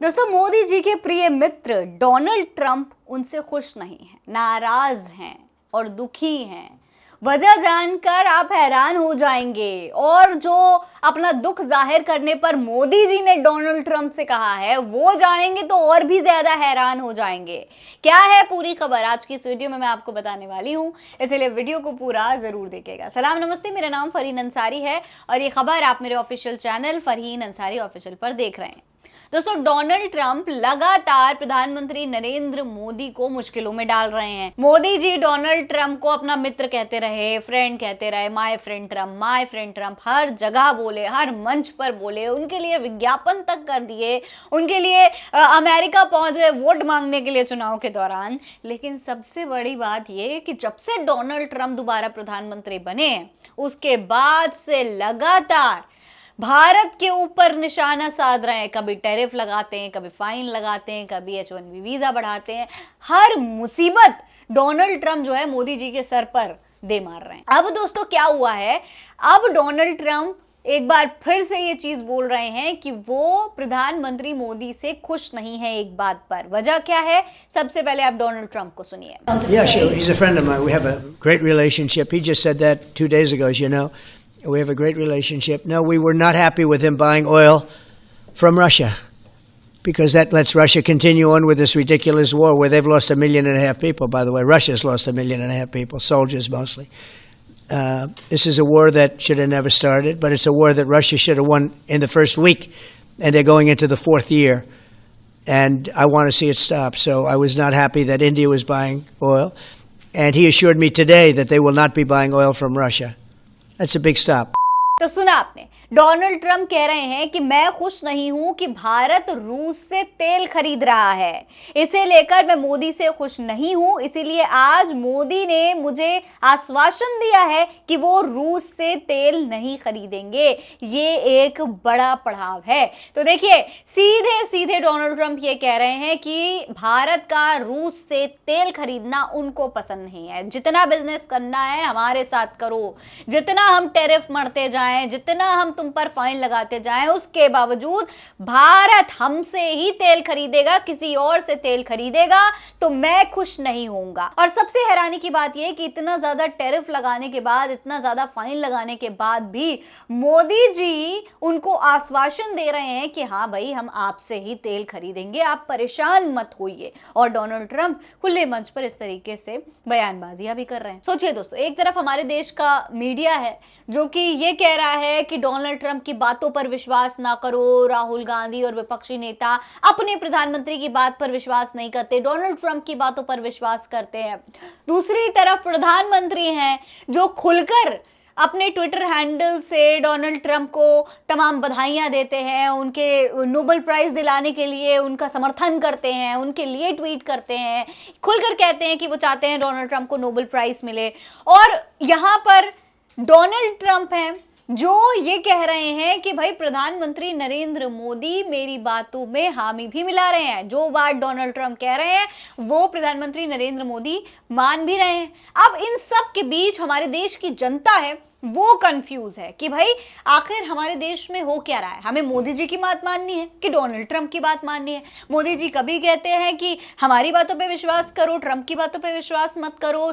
दोस्तों, मोदी जी के प्रिय मित्र डोनाल्ड ट्रंप उनसे खुश नहीं हैं, नाराज हैं और दुखी हैं। वजह जानकर आप हैरान हो जाएंगे। और जो अपना दुख जाहिर करने पर मोदी जी ने डोनाल्ड ट्रंप से कहा है वो जानेंगे तो और भी ज्यादा हैरान हो जाएंगे। क्या है पूरी खबर आज की इस वीडियो में मैं आपको बताने वाली हूं, इसलिए वीडियो को पूरा जरूर देखिएगा। सलाम नमस्ते, मेरा नाम फरहीन अंसारी है और ये खबर आप मेरे official channel Farheen Ansari official पर देख रहे हैं। दोस्तों, डोनाल्ड ट्रंप लगातार प्रधानमंत्री नरेंद्र मोदी को मुश्किलों में डाल रहे हैं। मोदी जी डोनाल्ड ट्रंप को अपना मित्र कहते रहे, फ्रेंड कहते रहे, माय फ्रेंड ट्रंप हर जगह बोले, हर मंच पर बोले, उनके लिए विज्ञापन तक कर दिए, उनके लिए अमेरिका पहुंच गए वोट मांगने के लिए चुनाव के दौरान। लेकिन सबसे बड़ी बात यह कि जब से डोनाल्ड ट्रंप दोबारा प्रधानमंत्री बने उसके बाद से लगातार भारत के ऊपर निशाना साध रहे हैं। कभी टैरिफ लगाते हैं, कभी फाइन लगाते हैं, कभी H1B वीजा बढ़ाते हैं। हर मुसीबत डोनाल्ड ट्रंप जो है मोदी जी के सर पर दे मार रहे हैं। अब दोस्तों क्या हुआ है, अब डोनाल्ड ट्रंप एक बार फिर से ये चीज बोल रहे हैं कि वो प्रधानमंत्री मोदी से खुश नहीं है एक बात पर। वजह क्या है, सबसे पहले आप डोनाल्ड ट्रंप को सुनिए। Yeah, sure. He's a friend of mine. We have a great relationship. He just said that 2 days ago, as you know. We have a great relationship. No, we were not happy with him buying oil from Russia because that lets Russia continue on with this ridiculous war where they've lost 1.5 million people, by the way. Russia's lost 1.5 million people, soldiers mostly. This is a war that should have never started, but it's a war that Russia should have won in the first week, and they're going into the 4th year. And I want to see it stop. So I was not happy that India was buying oil. And he assured me today that they will not be buying oil from Russia. That's a big stop. तो सुना आपने, Donald Trump कह रहे हैं कि मैं खुश नहीं हूं कि भारत रूस से तेल खरीद रहा है, इसे लेकर मैं मोदी से खुश नहीं हूं। इसीलिए आज मोदी ने मुझे आश्वासन दिया है कि वो रूस से तेल नहीं खरीदेंगे। ये एक बड़ा पड़ाव है। तो देखिए, सीधे सीधे डोनाल्ड ट्रंप ये कह रहे हैं कि भारत का रूस से तेल खरीदना उनको पसंद नहीं है। जितना बिजनेस करना है हमारे साथ करो, जितना हम टैरिफ मरते जाएं, जितना हम तुम पर फाइन लगाते जाएं, उसके बावजूद भारत हमसे ही तेल खरीदेगा, किसी और से तेल खरीदेगा तो मैं खुश नहीं होऊंगा। और सबसे हैरानी की बात यह कि इतना ज्यादा टैरिफ लगाने के बाद, इतना ज्यादा फाइन लगाने के बाद भी मोदी जी उनको आश्वासन दे रहे हैं कि हाँ भाई, हम आपसे ही तेल खरीदेंगे, आप परेशान मत होइए। और डोनाल्ड ट्रंप खुले मंच पर इस तरीके से बयानबाजियां भी कर रहे हैं। सोचिए दोस्तों, एक तरफ हमारे देश का मीडिया है जो कि ये कह रहा है कि डोनाल्ड ट्रंप की बातों पर विश्वास ना करो, राहुल गांधी और विपक्षी नेता अपने प्रधानमंत्री की बात पर विश्वास नहीं करते, डोनाल्ड ट्रंप की बातों पर विश्वास करते हैं। दूसरी तरफ प्रधानमंत्री हैं जो खुलकर अपने ट्विटर हैंडल से डोनाल्ड ट्रंप को तमाम बधाइयां देते हैं, उनके नोबेल प्राइज दिलाने के लिए उनका समर्थन करते हैं, उनके लिए ट्वीट करते हैं, खुलकर कहते हैं कि वो चाहते हैं डोनाल्ड ट्रंप को नोबेल प्राइज मिले। और यहां पर डोनाल्ड ट्रंप हैं जो ये कह रहे हैं कि भाई प्रधानमंत्री नरेंद्र मोदी मेरी बातों में हामी भी मिला रहे हैं। जो बात डोनाल्ड ट्रंप कह रहे हैं वो प्रधानमंत्री नरेंद्र मोदी मान भी रहे हैं। अब इन सब के बीच हमारे देश की जनता है वो कंफ्यूज है कि भाई आखिर हमारे देश में हो क्या रहा है। हमें मोदी जी की बात माननी है कि डोनाल्ड ट्रंप की बात माननी है। मोदी जी कभी कहते हैं कि हमारी बातों पे विश्वास करो, ट्रंप की बातों पे विश्वास मत करो।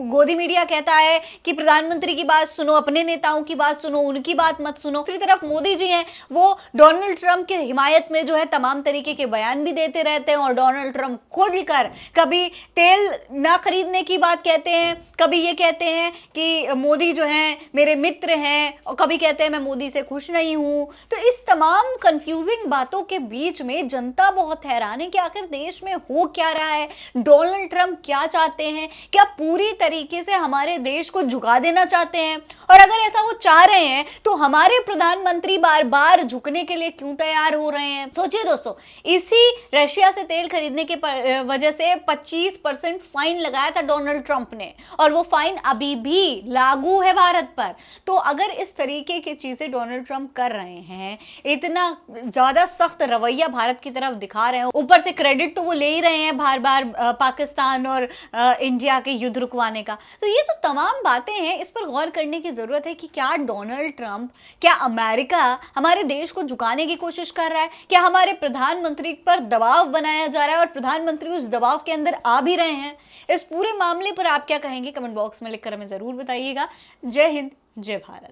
गोदी मीडिया कहता है कि प्रधानमंत्री की बात सुनो, अपने नेताओं की बात सुनो, उनकी बात मत सुनो। दूसरी तरफ मोदी जी हैं वो डोनाल्ड ट्रंप की हिमायत में जो है तमाम तरीके के बयान भी देते रहते हैं। और डोनाल्ड ट्रंप खुलकर कभी तेल ना खरीदने की बात कहते हैं, कभी ये कहते हैं कि मोदी जो है मेरे मित्र हैं, और कभी कहते हैं मैं मोदी से खुश नहीं हूं। तो इस तमाम कंफ्यूजिंग बातों के बीच में जनता बहुत हैरान है कि आखिर देश में हो क्या रहा है, डोनाल्ड ट्रंप क्या चाहते हैं, क्या पूरी तरीके से हमारे देश को झुका देना चाहते हैं। और अगर ऐसा वो चाह रहे हैं तो हमारे प्रधानमंत्री बार बार झुकने के लिए क्यों तैयार हो रहे हैं। सोचिए दोस्तों, इसी रशिया से तेल खरीदने के वजह से 25% फाइन लगाया था डोनाल्ड ट्रंप ने, और वो फाइन अभी भी लागू है भारत भारत पर। तो अगर इस तरीके की चीजें डोनाल्ड ट्रंप कर रहे हैं, इतना ज्यादा सख्त रवैया भारत की तरफ दिखा रहे हैं, ऊपर से क्रेडिट तो वो ले ही रहे हैं बार बार पाकिस्तान और इंडिया के युद्ध रुकवाने का, तो ये तो तमाम बातें हैं, इस पर गौर करने की जरूरत है कि क्या डोनाल्ड ट्रंप, क्या अमेरिका हमारे देश को झुकाने की कोशिश कर रहा है, क्या हमारे प्रधानमंत्री पर दबाव बनाया जा रहा है और प्रधानमंत्री उस दबाव के अंदर आ भी रहे हैं। इस पूरे मामले पर आप क्या कहेंगे, कमेंट बॉक्स में लिखकर हमें जरूर बताइएगा। जय हिंद, जय भारत।